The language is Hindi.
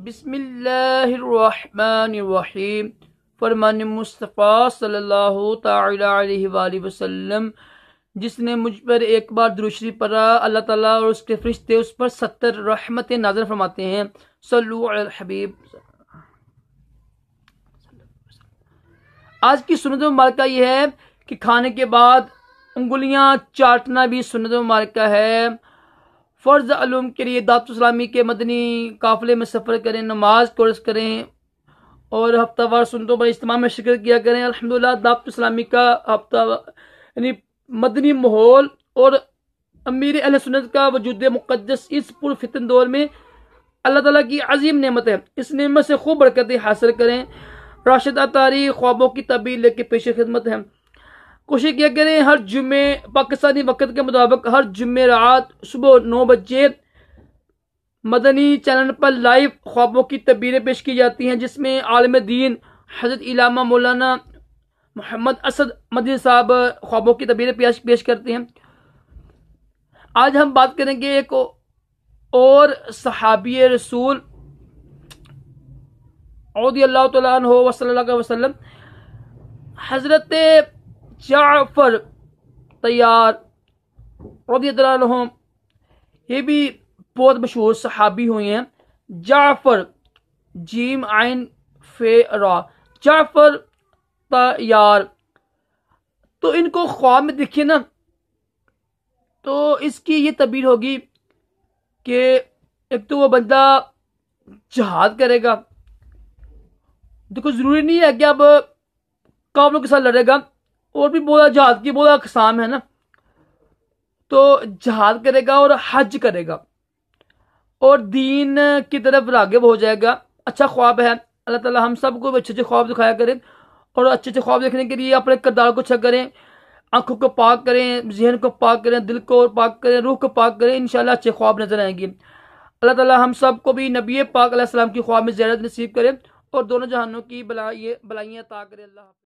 बिस्मिल्लाहिर्रहमानिर्रहीम। फरमान मुस्तफ़ा सल्लल्लाहु तआला अलैहि वसल्लम, जिसने मुझ पर एक बार दुरूद शरीफ पढ़ा, अल्लाह ताला और उसके फरिश्ते उस पर 70 रहमतें नाज़िल फरमाते हैं। सल्लु अलल हबीब। आज की सुन्नत मुबारका ये है कि खाने के बाद उंगलियां चाटना भी सुन्नत मुबारका है। फ़र्ज अलूम के लिए दावत इस्लामी के मदनी काफिले में सफ़र करें, नमाज कोर्स करें और हफ्तावार सुन्नतों पर इज्तिमा में शिरकत किया करें। अल्हम्दुलिल्लाह दावत इस्लामी का हफ्ता यानी मदनी माहौल और अमीर अहले सुन्नत का वजूद मुक़द्दस इस पुरफितन दौर में अल्लाह ताला की अजीम नेमत है। इस नेमत से खूब बरकतें हासिल करें। राशिद अतारी ख्वाबों की तबीर लेके पेश खिदमत है। कोशिश किया करें हर जुम्मे पाकिस्तानी वक्त के मुताबिक हर जुम्मे रात सुबह 9 बजे मदनी चैनल पर लाइव ख्वाबों की तबीरें पेश की जाती हैं, जिसमें आलिम दीन हज़रत इलामा मौलाना मोहम्मद असद मदनी साहब ख्वाबों की तबीरें पेश करते हैं। आज हम बात करेंगे एक और सहाबी रसूल रज़ियल्लाहु तआला अन्हु व सल्लल्लाहु अलैहि वसल्लम, हजरत जाफर तैयार रज़ियल्लाहु अन्हु, ये भी बहुत मशहूर सहाबी हुए हैं। जाफर जीम आइन फे रा, जाफर तैयार। तो इनको ख्वाब में देखिए ना, तो इसकी ये तबीर होगी कि एक तो वो बंदा जहाद करेगा। देखो जरूरी नहीं है कि अब काफिरों के साथ लड़ेगा, और भी बहुत जहाद की बहुत अकसाम है ना। तो जहाद करेगा और हज करेगा और दीन की तरफ रागिब हो जाएगा। अच्छा ख्वाब है। अल्लाह ताला हम सबको अच्छे अच्छे ख्वाब दिखाया करें, और अच्छे अच्छे ख्वाब देखने के लिए अपने किरदार को अच्छा करें, आंखों को पाक करें, जहन को पाक करें, दिल को पाक करें, रूह को पाक करें। इंशाल्लाह अच्छे ख्वाब नजर आएंगे। अल्लाह ताला हम सबको भी नबी पाक अलैहि सलाम की ख्वाब में ज़ियारत नसीब करें और दोनों जहानों की बलाइयाँ अता करें। अल्लाह।